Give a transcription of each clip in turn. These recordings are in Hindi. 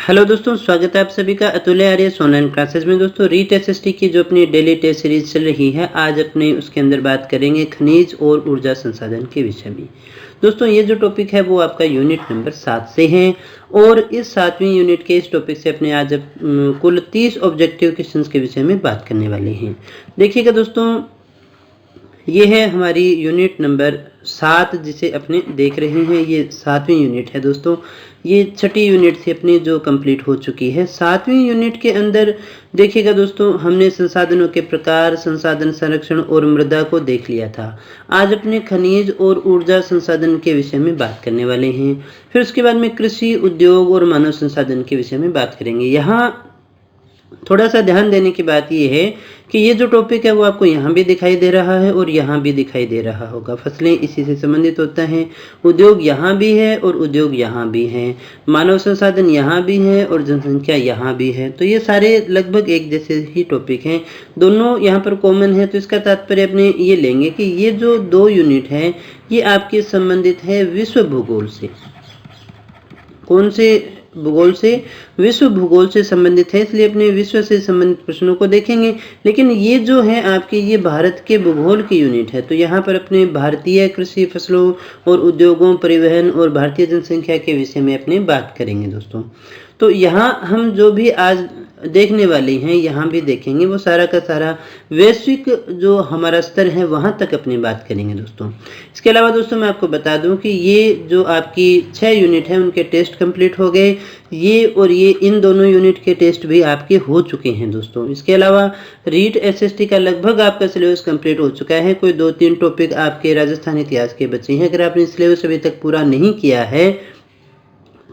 हेलो दोस्तों, स्वागत है आप सभी का अतुल्य आर्य ऑनलाइन क्लासेस में। दोस्तों रीट एसएसटी की जो अपनी डेली टेस्ट सीरीज चल रही है, आज अपने उसके अंदर बात करेंगे खनिज और ऊर्जा संसाधन के विषय में। दोस्तों ये जो टॉपिक है वो आपका यूनिट नंबर 7 से है और इस 7वीं यूनिट के इस टॉपिक से अपने आज कुल 30 ऑब्जेक्टिव क्वेश्चंस के विषय में बात करने वाले हैं। देखिएगा दोस्तों, ये है हमारी यूनिट नंबर 7 जिसे अपने देख रहे हैं। ये 7वीं यूनिट है दोस्तों। ये 6ठी यूनिट थी अपनी जो कंप्लीट हो चुकी है। 7वीं यूनिट के अंदर देखिएगा दोस्तों, हमने संसाधनों के प्रकार, संसाधन संरक्षण और मृदा को देख लिया था। आज अपने खनिज और ऊर्जा संसाधन के विषय में बात करने वाले हैं। फिर उसके बाद में कृषि, उद्योग और मानव संसाधन के विषय में बात करेंगे। यहाँ थोड़ा सा ध्यान देने की बात यह है कि ये जो टॉपिक है वो आपको यहाँ भी दिखाई दे रहा है और यहाँ भी दिखाई दे रहा होगा। फसलें इसी से संबंधित होता है, उद्योग यहाँ भी है और उद्योग यहाँ भी है, मानव संसाधन यहाँ भी है और जनसंख्या यहाँ भी है। तो ये सारे लगभग एक जैसे ही टॉपिक हैं, दोनों यहाँ पर कॉमन है। तो इसका तात्पर्य अपने ये लेंगे कि ये जो 2 यूनिट है ये आपके संबंधित है विश्व भूगोल से। कौन से भूगोल से? विश्व भूगोल से संबंधित है, इसलिए अपने विश्व से संबंधित प्रश्नों को देखेंगे। लेकिन ये जो है आपके ये भारत के भूगोल की यूनिट है, तो यहाँ पर अपने भारतीय कृषि, फसलों और उद्योगों, परिवहन और भारतीय जनसंख्या के विषय में अपने बात करेंगे दोस्तों। तो यहाँ हम जो भी आज देखने वाले हैं, यहाँ भी देखेंगे, वो सारा का सारा वैश्विक जो हमारा स्तर है वहाँ तक अपनी बात करेंगे दोस्तों। इसके अलावा दोस्तों मैं आपको बता दूं कि ये जो आपकी 6 यूनिट है उनके टेस्ट कंप्लीट हो गए। ये और ये इन दोनों यूनिट के टेस्ट भी आपके हो चुके हैं दोस्तों। इसके अलावा रीट एसएसटी का लगभग आपका सिलेबस कंप्लीट हो चुका है। कोई 2-3 टॉपिक आपके राजस्थान इतिहास के बचे हैं। अगर आपने सिलेबस अभी तक पूरा नहीं किया है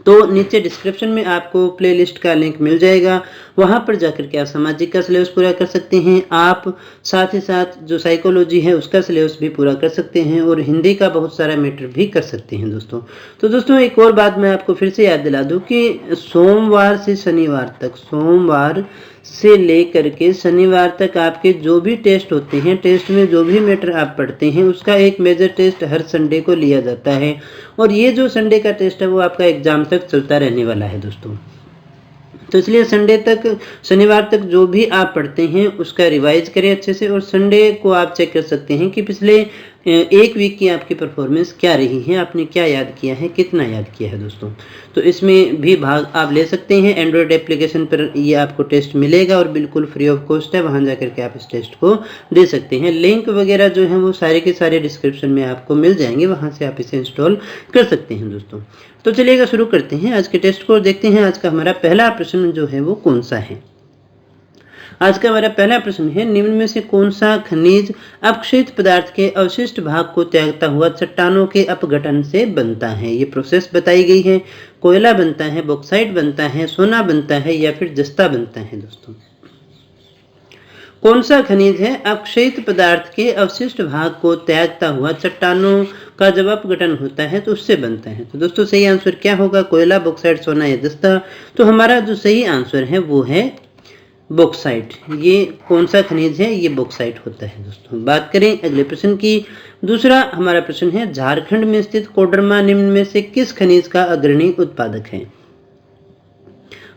तो नीचे डिस्क्रिप्शन में आपको प्लेलिस्ट का लिंक मिल जाएगा, वहां पर जाकर के आप सामाजिक का सिलेबस पूरा कर सकते हैं। आप साथ ही साथ जो साइकोलॉजी है उसका सिलेबस भी पूरा कर सकते हैं और हिंदी का बहुत सारा मैटर भी कर सकते हैं दोस्तों। तो दोस्तों एक और बात मैं आपको फिर से याद दिला दूं कि सोमवार से शनिवार तक, सोमवार से लेकर के शनिवार तक आपके जो भी टेस्ट होते हैं, टेस्ट में जो भी मैटर आप पढ़ते हैं उसका एक मेजर टेस्ट हर संडे को लिया जाता है और ये जो संडे का टेस्ट है वो आपका एग्जाम तक चलता रहने वाला है दोस्तों। तो इसलिए संडे तक, शनिवार तक जो भी आप पढ़ते हैं उसका रिवाइज करें अच्छे से और संडे को आप चेक कर सकते हैं कि पिछले एक वीक की आपकी परफॉर्मेंस क्या रही है, आपने क्या याद किया है, कितना याद किया है दोस्तों। तो इसमें भी भाग आप ले सकते हैं। एंड्रॉयड एप्लीकेशन पर ये आपको टेस्ट मिलेगा और बिल्कुल फ्री ऑफ कॉस्ट है, वहाँ जाकर के आप इस टेस्ट को दे सकते हैं। लिंक वगैरह जो है वो सारे के सारे डिस्क्रिप्शन में आपको मिल जाएंगे, वहाँ से आप इसे इंस्टॉल कर सकते हैं दोस्तों। तो चलिएगा शुरू करते हैं आज के टेस्ट को। देखते हैं आज का हमारा पहला प्रश्न जो है वो कौन सा है। आज का हमारा पहला प्रश्न है, निम्न में से कौन सा खनिज अपक्षयित पदार्थ के अवशिष्ट भाग को त्यागता हुआ चट्टानों के अपघटन से बनता है? ये प्रोसेस बताई गई है। कोयला बनता है, बॉक्साइट बनता है, सोना बनता है या फिर जस्ता बनता है दोस्तों। कौन सा खनिज है अपक्षयित पदार्थ के अवशिष्ट भाग को त्यागता हुआ चट्टानों का जब अपघटन होता है तो उससे बनता है? तो दोस्तों सही आंसर क्या होगा? कोयला, बॉक्साइट, सोना या जस्ता। तो हमारा जो सही आंसर है वो है बॉक्साइट। ये कौन सा खनिज है? ये बॉक्साइट होता है दोस्तों। बात करें अगले प्रश्न की। दूसरा हमारा प्रश्न है, झारखंड में स्थित कोडरमा निम्न में से किस खनिज का अग्रणी उत्पादक है?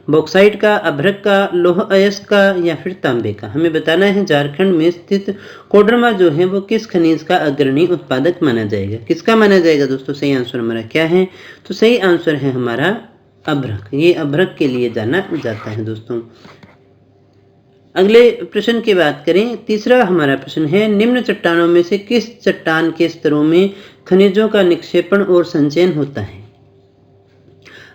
बॉक्साइट का, अभ्रक का, लौह अयस्क का या फिर तांबे का? हमें बताना है झारखंड में स्थित कोडरमा जो है वो किस खनिज का अग्रणी उत्पादक माना जाएगा। किसका माना जाएगा दोस्तों? सही आंसर हमारा क्या है? तो सही आंसर है हमारा अभ्रक। ये अभ्रक के लिए जाना जाता है दोस्तों। अगले प्रश्न की बात करें। तीसरा हमारा प्रश्न है, निम्न चट्टानों में से किस चट्टान के स्तरों में खनिजों का निक्षेपण और संचयन होता है?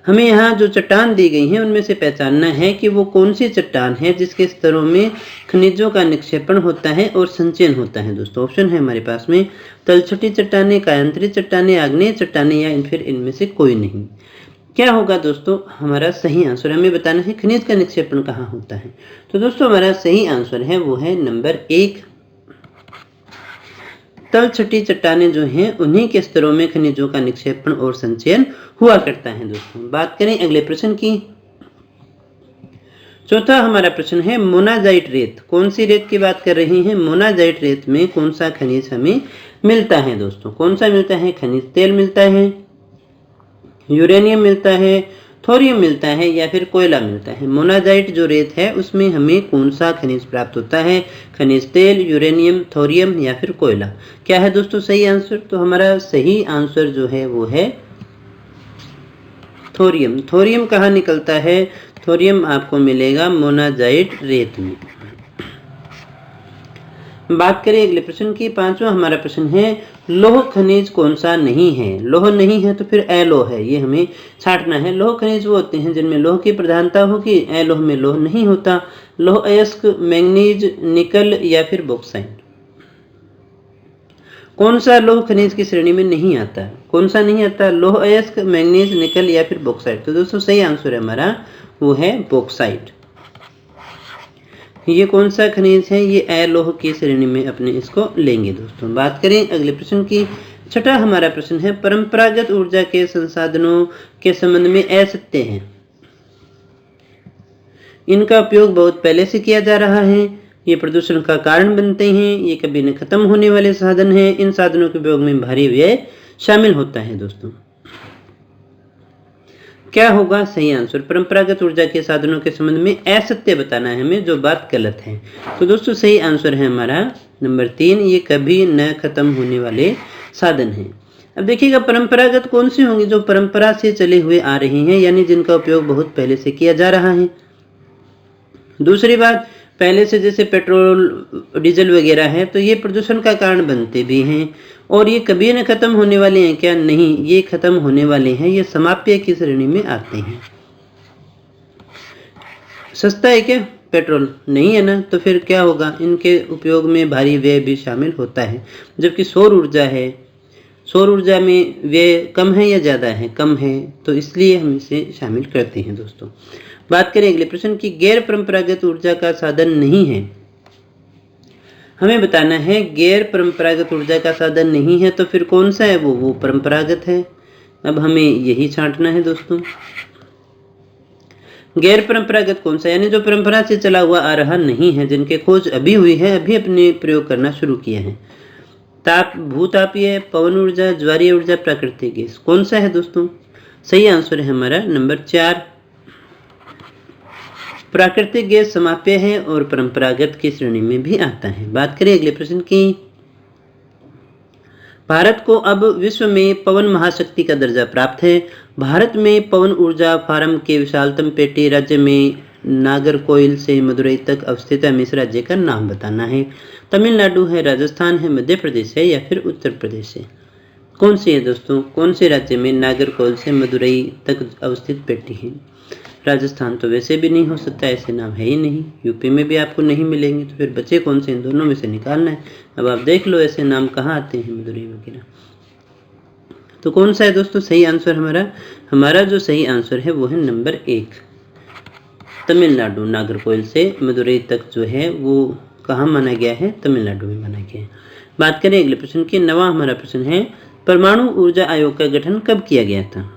हमें यहाँ जो चट्टान दी गई है उनमें से पहचानना है कि वो कौन सी चट्टान है जिसके स्तरों में खनिजों का निक्षेपण होता है और संचयन होता है दोस्तों। ऑप्शन है हमारे पास में तलछटी चट्टानें, कायांतरी चट्टानें, आग्नेय चट्टानें या फिर इनमें से कोई नहीं। क्या होगा दोस्तों हमारा सही आंसर? हमें बताना है खनिज का निक्षेपण कहाँ होता है। तो दोस्तों हमारा सही आंसर है वो है नंबर 1, तलछटी चट्टानें जो हैं उन्हीं के स्तरों में खनिजों का निक्षेपण और संचयन हुआ करता है दोस्तों। बात करें अगले प्रश्न की। चौथा हमारा प्रश्न है, मोनाजाइट रेत। कौन सी रेत की बात कर रहे हैं? मोनाजाइट रेत में कौन सा खनिज हमें मिलता है दोस्तों? कौन सा मिलता है? खनिज तेल मिलता है, यूरेनियम मिलता है, थोरियम मिलता है या फिर कोयला मिलता है। मोनाजाइट जो रेत है उसमें हमें कौन सा खनिज प्राप्त होता है? खनिज तेल, यूरेनियम, थोरियम या फिर कोयला। क्या है दोस्तों सही आंसर? तो हमारा सही आंसर जो है वो है थोरियम। थोरियम कहाँ निकलता है? थोरियम आपको मिलेगा मोनाजाइट रेत में। बात करें अगले प्रश्न की, पांचवा हमारा प्रश्न है लौह खनिज कौन सा नहीं है? लौह नहीं है तो फिर अलोह है, ये हमें छांटना है। लौह खनिज वो होते हैं जिनमें लौह की प्रधानता होगी, अलोह में लौह नहीं होता। लौह अयस्क, मैंगनीज, निकल या फिर बॉक्साइट। कौन सा लौह खनिज की श्रेणी में नहीं आता है? कौन सा नहीं आता? लौह अयस्क, मैंगनीज, निकल या फिर बॉक्साइट। तो दोस्तों सही आंसर है हमारा वो है बॉक्साइट। ये कौन सा खनिज है? ये अलोह की श्रेणी में अपने इसको लेंगे दोस्तों। बात करें अगले प्रश्न की, छठा हमारा प्रश्न है परंपरागत ऊर्जा के संसाधनों के संबंध में असत्य है। इनका उपयोग बहुत पहले से किया जा रहा है, ये प्रदूषण का कारण बनते हैं, ये कभी न खत्म होने वाले साधन हैं, इन साधनों के उपयोग में भारी व्यय शामिल होता है दोस्तों। क्या होगा सही आंसर? परंपरागत ऊर्जा के साधनों के संबंध में असत्य बताना है हमें, जो बात गलत है। तो दोस्तों सही आंसर है हमारा नंबर 3, ये कभी न खत्म होने वाले साधन हैं। अब देखिएगा परंपरागत कौन सी होंगी? जो परंपरा से चले हुए आ रही हैं, यानी जिनका उपयोग बहुत पहले से किया जा रहा है। दूसरी बात, पहले से जैसे पेट्रोल, डीजल वगैरह है, तो ये प्रदूषण का कारण बनते भी हैं। और ये कभी न खत्म होने वाले हैं क्या? नहीं, ये खत्म होने वाले हैं, ये समाप्य की श्रेणी में आते हैं। सस्ता है क्या पेट्रोल? नहीं है ना, तो फिर क्या होगा? इनके उपयोग में भारी व्यय भी शामिल होता है। जबकि सौर ऊर्जा है, सौर ऊर्जा में व्यय कम है या ज़्यादा है? कम है, तो इसलिए हम इसे शामिल करते हैं दोस्तों। बात करें अगले प्रश्न की, गैर परंपरागत ऊर्जा का साधन नहीं है। हमें बताना है गैर परंपरागत ऊर्जा का साधन नहीं है, तो फिर कौन सा है वो परंपरागत है। अब हमें यही छांटना है दोस्तों। गैर परंपरागत कौन सा? यानी जो परंपरा से चला हुआ आ रहा नहीं है, जिनके खोज अभी हुई है, अभी अपने प्रयोग करना शुरू किया है। ताप, भूतापीय, पवन ऊर्जा, ज्वारीय ऊर्जा, प्राकृतिक गैस। कौन सा है दोस्तों? सही आंसर है हमारा नंबर 4, प्राकृतिक गैस समाप्य है और परंपरागत की श्रेणी में भी आता है। बात करें अगले प्रश्न की, भारत को अब विश्व में पवन महाशक्ति का दर्जा प्राप्त है। भारत में पवन ऊर्जा फार्म के विशालतम पेटी राज्य में नागरकोइल से मदुरई तक अवस्थित है। इस राज्य का नाम बताना है। तमिलनाडु है, राजस्थान है, मध्य प्रदेश है या फिर उत्तर प्रदेश है। कौन सी है दोस्तों? कौन से राज्य में नागरकोइल से मदुरई तक अवस्थित पेटी है? राजस्थान तो वैसे भी नहीं हो सकता, ऐसे नाम है ही नहीं। यूपी में भी आपको नहीं मिलेंगे, तो फिर बचे कौन से? इन दोनों में से निकालना है। अब आप देख लो ऐसे नाम कहाँ आते हैं, मदुरई वगैरह। तो कौन सा है दोस्तों सही आंसर हमारा जो सही आंसर है वो है नंबर 1, तमिलनाडु। नागरकोइल से मदुरई तक जो है वो कहाँ माना गया है? तमिलनाडु में माना गया है। बात करें अगले प्रश्न की, 9वां हमारा प्रश्न है परमाणु ऊर्जा आयोग का गठन कब किया गया था?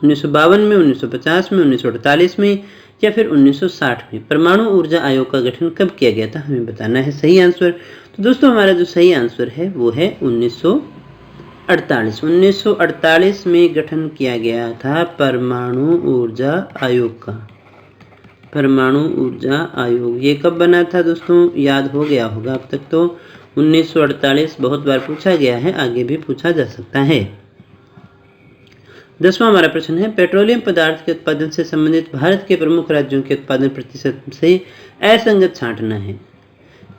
1952 में, 1950 में, 1948 में या फिर 1960 में। परमाणु ऊर्जा आयोग का गठन कब किया गया था हमें बताना है सही आंसर। तो दोस्तों हमारा जो सही आंसर है वो है 1948। 1948 में गठन किया गया था परमाणु ऊर्जा आयोग का। परमाणु ऊर्जा आयोग ये कब बना था दोस्तों? याद हो गया होगा अब तक तो। 1948 बहुत बार पूछा गया है, आगे भी पूछा जा सकता है। 10वां हमारा प्रश्न है पेट्रोलियम पदार्थ के उत्पादन से संबंधित भारत के प्रमुख राज्यों के उत्पादन प्रतिशत से असंगत छांटना है।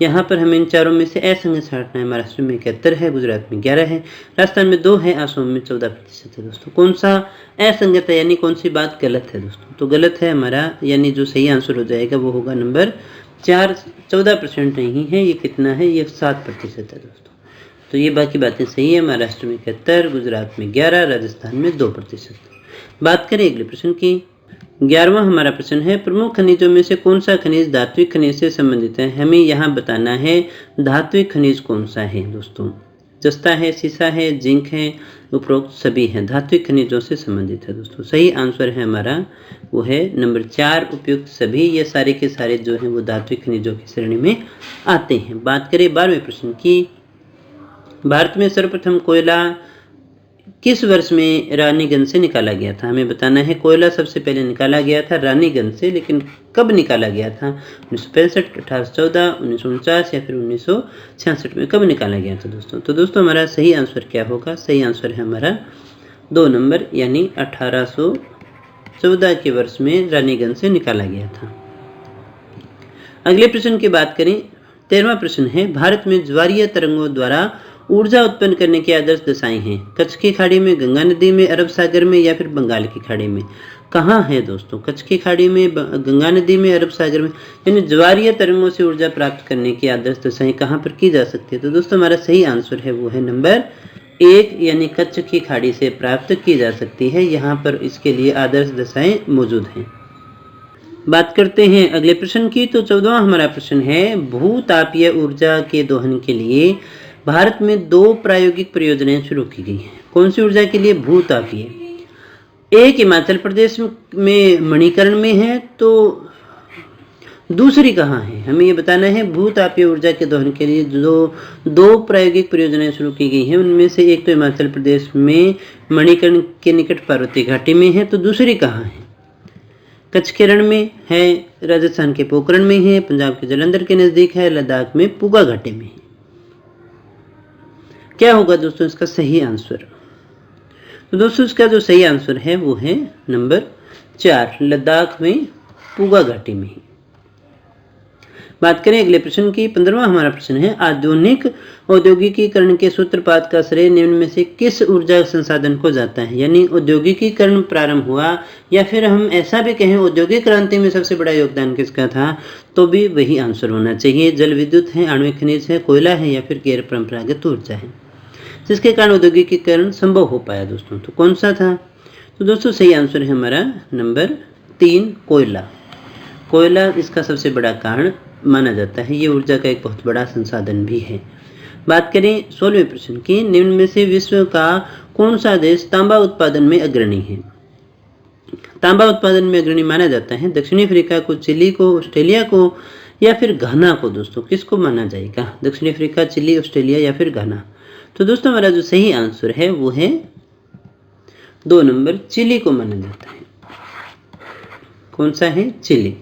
यहाँ पर हमें इन चारों में से असंगत छांटना है। महाराष्ट्र में 71 है, गुजरात में 11 है, राजस्थान में 2 है, असम में 14% है दोस्तों। कौन सा असंगत है, यानी कौन सी बात गलत है दोस्तों? तो गलत है हमारा, यानी जो सही आंसर हो जाएगा वो होगा नंबर 4। 14% नहीं है, ये कितना है? ये 7% है दोस्तों। तो ये बाकी बातें सही है। महाराष्ट्र में 71, गुजरात में 11, राजस्थान में 2%। बात करें अगले प्रश्न की, 11वां हमारा प्रश्न है प्रमुख खनिजों में से कौन सा खनिज धात्विक खनिज से संबंधित है? हमें यहाँ बताना है धात्विक खनिज कौन सा है दोस्तों। जस्ता है, सीसा है, जिंक है, उपरोक्त सभी हैं, धात्विक खनिजों से संबंधित है दोस्तों। सही आंसर है हमारा वो है नंबर 4, उपयुक्त सभी। ये सारे के सारे जो हैं वो धात्विक खनिजों की श्रेणी में आते हैं। बात करें 12वें प्रश्न की, भारत में सर्वप्रथम कोयला किस वर्ष में रानीगंज से निकाला गया था? हमें बताना है। कोयला सबसे पहले निकाला गया था रानीगंज से, लेकिन कब निकाला गया था? 1965, 1814, 1949 या फिर 1966 में कब निकाला गया था दोस्तों? तो दोस्तों हमारा सही आंसर क्या होगा? सही आंसर है हमारा 2 नंबर, यानी 1814 के वर्ष में रानीगंज से निकाला गया था। अगले प्रश्न की बात करें, 13वां प्रश्न है, भारत में ज्वारीय तरंगों द्वारा ऊर्जा उत्पन्न करने की आदर्श दशाएं हैं। कच्छ की खाड़ी में, गंगा नदी में, अरब सागर में या फिर बंगाल की खाड़ी में? कहाँ है दोस्तों? कच्छ की खाड़ी में, गंगा नदी में, अरब सागर में। यानी ज्वारीय तरंगों से ऊर्जा प्राप्त करने की आदर्श दशाएं कहाँ पर की जा सकती है? तो दोस्तों हमारा सही आंसर है वो है नंबर 1, यानी कच्छ की खाड़ी से प्राप्त की जा सकती है। यहाँ पर इसके लिए आदर्श दशाएं मौजूद हैं। बात करते हैं अगले प्रश्न की। तो 14वां हमारा प्रश्न है, भूतापीय ऊर्जा के दोहन के लिए भारत में 2 प्रायोगिक परियोजनाएं शुरू की गई हैं। कौन सी ऊर्जा के लिए? भूतापीय। एक हिमाचल प्रदेश में मणिकर्ण में है, तो दूसरी कहाँ है? हमें ये बताना है। भूतापीय ऊर्जा के दोहन के लिए जो 2 प्रायोगिक परियोजनाएं शुरू की गई हैं, उनमें से एक तो हिमाचल प्रदेश में मणिकर्ण के निकट पार्वती घाटी में है, तो दूसरी कहाँ है? कच्छ के रण में है, राजस्थान के पोखरण में है, पंजाब के जालंधर के नजदीक है, लद्दाख में पुगा घाटी में है। क्या होगा दोस्तों इसका सही आंसर? तो दोस्तों इसका जो सही आंसर है वो है नंबर 4, लद्दाख में पुगा घाटी में। बात करें अगले प्रश्न की। 15वां हमारा प्रश्न है, आधुनिक औद्योगिकीकरण के सूत्रपात का श्रेय निम्न में से किस ऊर्जा संसाधन को जाता है? यानी औद्योगिकीकरण प्रारंभ हुआ, या फिर हम ऐसा भी कहें औद्योगिक क्रांति में सबसे बड़ा योगदान किसका था, तो भी वही आंसर होना चाहिए। जल विद्युत है, आणविक खनिज है, कोयला है या फिर गैर परंपरागत ऊर्जा है, जिसके कारण औद्योगिकीकरण संभव हो पाया दोस्तों। तो कौन सा था? तो दोस्तों सही आंसर है हमारा नंबर 3, कोयला। कोयला इसका सबसे बड़ा कारण माना जाता है। ये ऊर्जा का एक बहुत बड़ा संसाधन भी है। बात करें 16वें प्रश्न की। निम्न में से विश्व का कौन सा देश तांबा उत्पादन में अग्रणी है? तांबा उत्पादन में अग्रणी माना जाता है दक्षिणी अफ्रीका को, चिली को, ऑस्ट्रेलिया को या फिर घाना को। दोस्तों किसको माना जाएगा? दक्षिणी अफ्रीका, चिली, ऑस्ट्रेलिया या फिर घाना? तो दोस्तों हमारा जो सही आंसर है वो है 2 नंबर, चिली को माना जाता है। कौन सा है? चिली।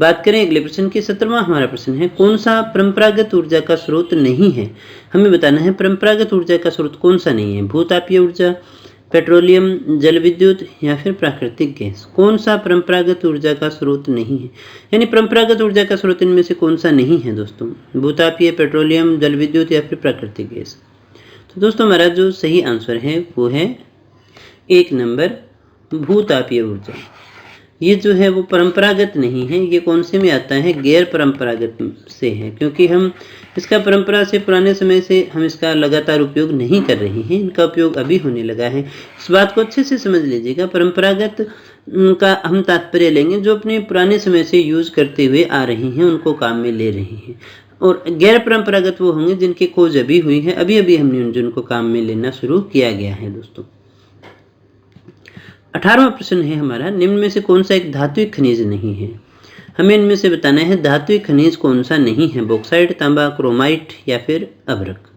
बात करें अगले प्रश्न की। 17वां हमारा प्रश्न है, कौन सा परंपरागत ऊर्जा का स्रोत नहीं है? हमें बताना है परंपरागत ऊर्जा का स्रोत कौन सा नहीं है। भूतापीय ऊर्जा, पेट्रोलियम, जल विद्युत या फिर प्राकृतिक गैस। कौन सा परंपरागत ऊर्जा का स्रोत नहीं है? यानी परंपरागत ऊर्जा का स्रोत इनमें से कौन सा नहीं है दोस्तों? भूतापीय, पेट्रोलियम, जल विद्युत या फिर प्राकृतिक गैस? तो दोस्तों हमारा जो सही आंसर है वो है 1 नंबर, भूतापीय ऊर्जा। ये जो है वो परंपरागत नहीं है। ये कौन से में आता है? गैर परंपरागत से है, क्योंकि हम इसका परंपरा से, पुराने समय से हम इसका लगातार उपयोग नहीं कर रहे हैं। इनका उपयोग अभी होने लगा है। इस बात को अच्छे से समझ लीजिएगा। परंपरागत का हम तात्पर्य लेंगे जो अपने पुराने समय से यूज करते हुए आ रहे हैं, उनको काम में ले रहे हैं। और गैर परंपरागत वो होंगे जिनकी खोज अभी हुई है, अभी अभी हमने जिनको काम में लेना शुरू किया गया है दोस्तों। 18वां प्रश्न है हमारा, निम्न में से कौन सा एक धात्विक खनिज नहीं है? हमें इनमें से बताना है धात्विक खनिज कौन सा नहीं है। बॉक्साइट, तांबा, क्रोमाइट या फिर अभ्रक।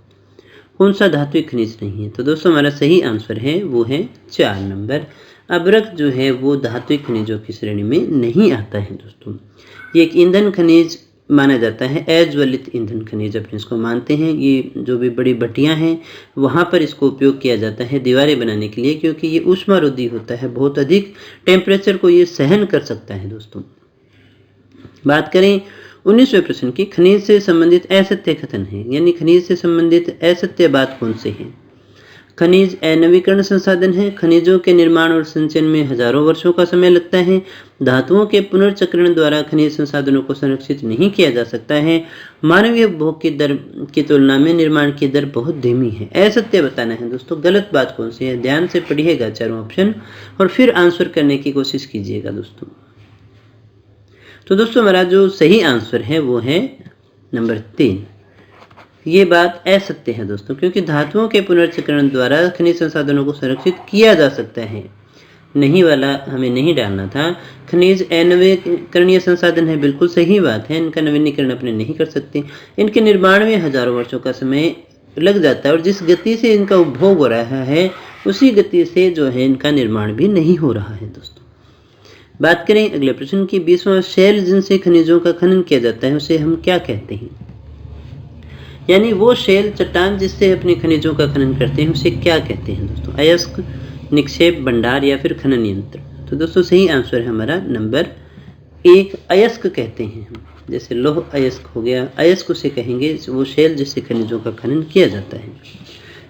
कौन सा धात्विक खनिज नहीं है? तो दोस्तों हमारा सही आंसर है वो है 4 नंबर, अभ्रक जो है वो धात्विक खनिजों की श्रेणी में नहीं आता है दोस्तों। ये एक ईंधन खनिज माना जाता है, अज्वलित ईंधन खनिज अपने इसको मानते हैं। ये जो भी बड़ी भट्टियां हैं वहाँ पर इसको उपयोग किया जाता है दीवारें बनाने के लिए, क्योंकि ये ऊष्मारोधी होता है, बहुत अधिक टेम्परेचर को ये सहन कर सकता है दोस्तों। बात करें 19वें प्रश्न की। खनिज से संबंधित असत्य कथन है, यानी खनिज से संबंधित असत्य बात कौन से है? खनिज अनवीकरण संसाधन है, खनिजों के निर्माण और संचयन में हजारों वर्षों का समय लगता है, धातुओं के पुनर्चक्रण द्वारा खनिज संसाधनों को संरक्षित नहीं किया जा सकता है, मानवीय उपभोग की दर की तुलना में निर्माण की दर बहुत धीमी है। असत्य बताना है दोस्तों, गलत बात कौन सी है? ध्यान से पढ़िएगा चारों ऑप्शन और फिर आंसर करने की कोशिश कीजिएगा दोस्तों। तो दोस्तों हमारा जो सही आंसर है वो है नंबर 3। ये बात असत्य है दोस्तों, क्योंकि धातुओं के पुनर्चक्रण द्वारा खनिज संसाधनों को संरक्षित किया जा सकता है। नहीं वाला हमें नहीं डालना था। खनिज अनवीकरणीय संसाधन है, बिल्कुल सही बात है। इनका नवीनीकरण अपने नहीं कर सकते। इनके निर्माण में हजारों वर्षों का समय लग जाता है और जिस गति से इनका उपभोग हो रहा है उसी गति से जो है इनका निर्माण भी नहीं हो रहा है दोस्तों। बात करें अगले प्रश्न की 20वां, शैल जिनसे खनिजों का खनन किया जाता है उसे हम क्या कहते हैं? यानी वो शैल चट्टान जिससे अपने खनिजों का खनन करते हैं उसे क्या कहते हैं दोस्तों? अयस्क, निक्षेप भंडार या फिर खनन यंत्र। तो दोस्तों सही आंसर है हमारा नंबर 1, अयस्क कहते हैं हम। जैसे लौह अयस्क हो गया, अयस्क उसे कहेंगे वो शैल जिससे खनिजों का खनन किया जाता है।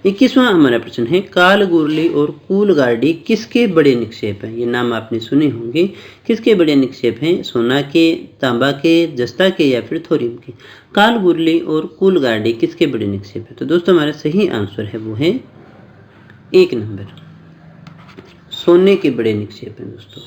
21वां हमारा प्रश्न है, कालगुरली और कूलगार्डी किसके बड़े निक्षेप हैं? ये नाम आपने सुने होंगे। किसके बड़े निक्षेप हैं? सोना के, तांबा के, जस्ता के या फिर थोरियम के। कालगुरली और कूलगार्डी किसके बड़े निक्षेप है? तो दोस्तों हमारा सही आंसर है वो है 1 नंबर, सोने के बड़े निक्षेप हैं दोस्तों।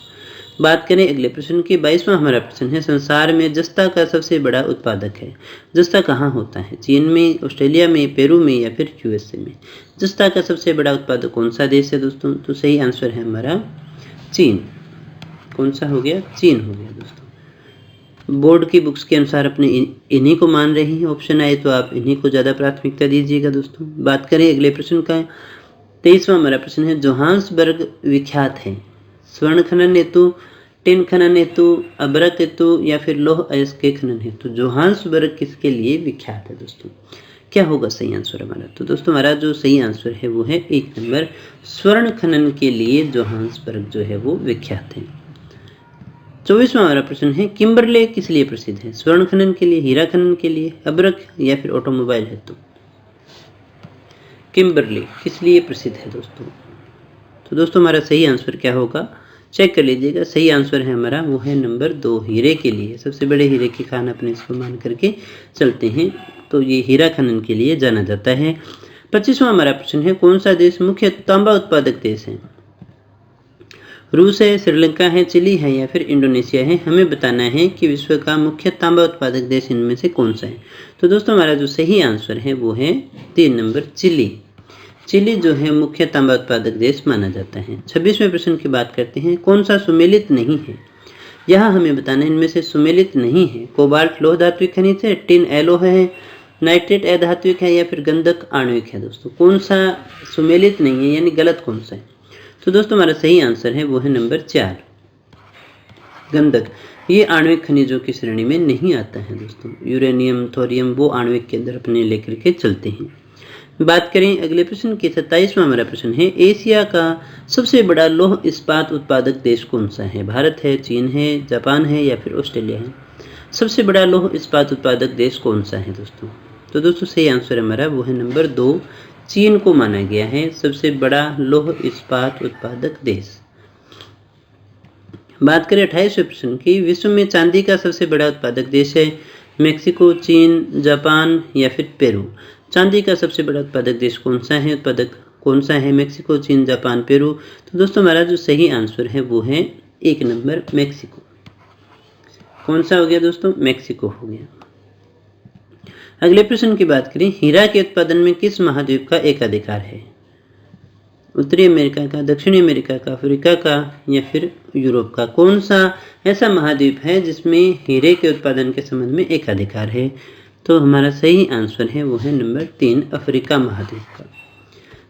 बात करें अगले प्रश्न की 22वां हमारा प्रश्न है, संसार में जस्ता का सबसे बड़ा उत्पादक है। जस्ता कहाँ होता है? चीन में, ऑस्ट्रेलिया में, पेरू में या फिर यूएसए में। जस्ता का सबसे बड़ा उत्पादक कौन सा देश है दोस्तों? तो सही आंसर है हमारा चीन। कौन सा हो गया? चीन हो गया दोस्तों। बोर्ड की बुक्स के अनुसार अपने इन्हीं को मान रहे हैं, ऑप्शन आए तो आप इन्हीं को ज़्यादा प्राथमिकता दीजिएगा दोस्तों। बात करें अगले प्रश्न का 23वां हमारा प्रश्न है, जोहान्सबर्ग विख्यात है स्वर्ण खनन हेतु, टिन खनन हेतु, अभ्रक हेतु या फिर लौह अयस्क के खनन हेतु। जोहान्सबर्ग किसके लिए विख्यात है दोस्तों? क्या होगा सही आंसर हमारा? तो दोस्तों हमारा जो सही आंसर है वो है 1 नंबर, स्वर्ण खनन के लिए जोहान्सबर्ग जो है वो विख्यात है। 24वां हमारा प्रश्न है, किम्बरले किस लिए प्रसिद्ध है? स्वर्ण खनन के लिए, हीरा खनन के लिए, अभ्रक या फिर ऑटोमोबाइल हेतु। किम्बरले किस लिए प्रसिद्ध है दोस्तों? तो दोस्तों हमारा सही आंसर क्या होगा? चेक कर लीजिएगा। सही आंसर है हमारा वो है नंबर 2, हीरे के लिए। सबसे बड़े हीरे की खान अपने इसको मान करके चलते हैं, तो ये हीरा खनन के लिए जाना जाता है। 25वां हमारा प्रश्न है, कौन सा देश मुख्य तांबा उत्पादक देश है? रूस है, श्रीलंका है, चिली है या फिर इंडोनेशिया है। हमें बताना है कि विश्व का मुख्य तांबा उत्पादक देश इनमें से कौन सा है। तो दोस्तों हमारा जो सही आंसर है वो है 3 नंबर, चिली। चिली जो है मुख्य तांबा उत्पादक देश माना जाता है। 26वें प्रश्न की बात करते हैं, कौन सा सुमेलित नहीं है? यहाँ हमें बताना है इनमें से सुमेलित नहीं है। कोबाल्ट लोह धात्विक खनिज है, टिन अलोह है, नाइट्रेट अधात्विक है या फिर गंधक आणविक है दोस्तों। कौन सा सुमेलित नहीं है यानी गलत कौन सा है? तो दोस्तों हमारा सही आंसर है वो है नंबर 4, गंधक। ये आणविक खनिजों की श्रेणी में नहीं आता है दोस्तों। यूरेनियम, थोरियम वो आणविक के अंदर अपने लेकर के चलते हैं। बात करें अगले प्रश्न की 27वां हमारा प्रश्न है, एशिया का सबसे बड़ा लौह इस्पात उत्पादक देश कौन सा है? भारत है, चीन है, जापान है या फिर ऑस्ट्रेलिया है। सबसे बड़ा लौह इस्पात उत्पादक देश कौन सा है दोस्तों? तो दोस्तों सही आंसर हमारा वो है नंबर 2, चीन को माना गया है सबसे बड़ा लौह इस्पात उत्पादक देश। बात करें 28वें प्रश्न की, विश्व में चांदी का सबसे बड़ा उत्पादक देश है मेक्सिको, चीन, जापान या फिर पेरू। चांदी का सबसे बड़ा उत्पादक देश कौन सा है? उत्पादक कौन सा है? मेक्सिको, चीन, जापान, पेरू। तो दोस्तों हमारा जो सही आंसर है वो है 1 नंबर, मेक्सिको। कौन सा हो गया दोस्तों? मेक्सिको हो गया। अगले प्रश्न की बात करें, हीरा के उत्पादन में किस महाद्वीप का एकाधिकार है? उत्तरी अमेरिका का, दक्षिणी अमेरिका का, अफ्रीका का या फिर यूरोप का। कौन सा ऐसा महाद्वीप है जिसमें हीरे के उत्पादन के संबंध में एकाधिकार है? तो हमारा सही आंसर है वो है नंबर 3, अफ्रीका महाद्वीप का।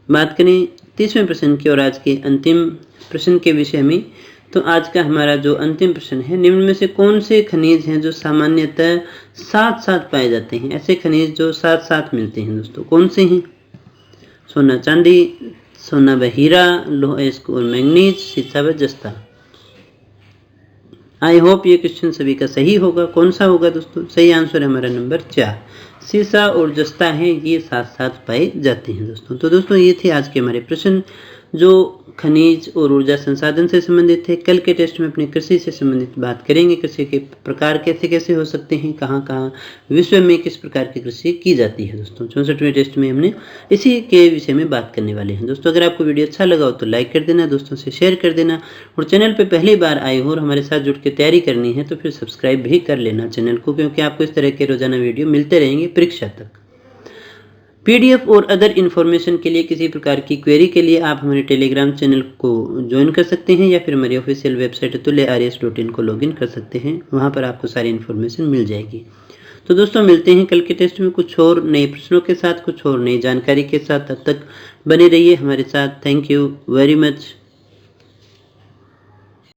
बात करें 30वें प्रश्न की और आज के अंतिम प्रश्न के विषय में, तो आज का हमारा जो अंतिम प्रश्न है, निम्न में से कौन से खनिज हैं जो सामान्यतः साथ साथ पाए जाते हैं? ऐसे खनिज जो साथ साथ मिलते हैं दोस्तों, कौन से हैं? सोना चांदी, सोना व हीरा, लौह अयस्क और मैंगनीज, सीसा व जस्ता। आई होप ये क्वेश्चन सभी का सही होगा। कौन सा होगा दोस्तों? सही आंसर है हमारा नंबर 4, सीसा और जस्ता है, ये साथ साथ पाए जाते हैं दोस्तों। तो दोस्तों ये थे आज के हमारे प्रश्न जो खनिज और ऊर्जा संसाधन से संबंधित थे। कल के टेस्ट में अपने कृषि से संबंधित बात करेंगे। कृषि के प्रकार कैसे कैसे हो सकते हैं, कहाँ कहाँ विश्व में किस प्रकार की कृषि की जाती है दोस्तों। 64वें टेस्ट में हमने इसी के विषय में बात करने वाले हैं दोस्तों। अगर आपको वीडियो अच्छा लगा हो तो लाइक कर देना, दोस्तों से शेयर कर देना, और चैनल पर पहली बार आए हो और हमारे साथ जुड़ के तैयारी करनी है तो फिर सब्सक्राइब भी कर लेना चैनल को, क्योंकि आपको इस तरह के रोजाना वीडियो मिलते रहेंगे परीक्षा तक। पीडीएफ और अदर इन्फॉर्मेशन के लिए, किसी प्रकार की क्वेरी के लिए आप हमारे टेलीग्राम चैनल को ज्वाइन कर सकते हैं या फिर हमारी ऑफिशियल वेबसाइट atulyaryas.in को लॉगिन कर सकते हैं। वहां पर आपको सारी इन्फॉर्मेशन मिल जाएगी। तो दोस्तों मिलते हैं कल के टेस्ट में कुछ और नए प्रश्नों के साथ, कुछ और नई जानकारी के साथ। तब तक बने रहिए हमारे साथ। Thank you very much.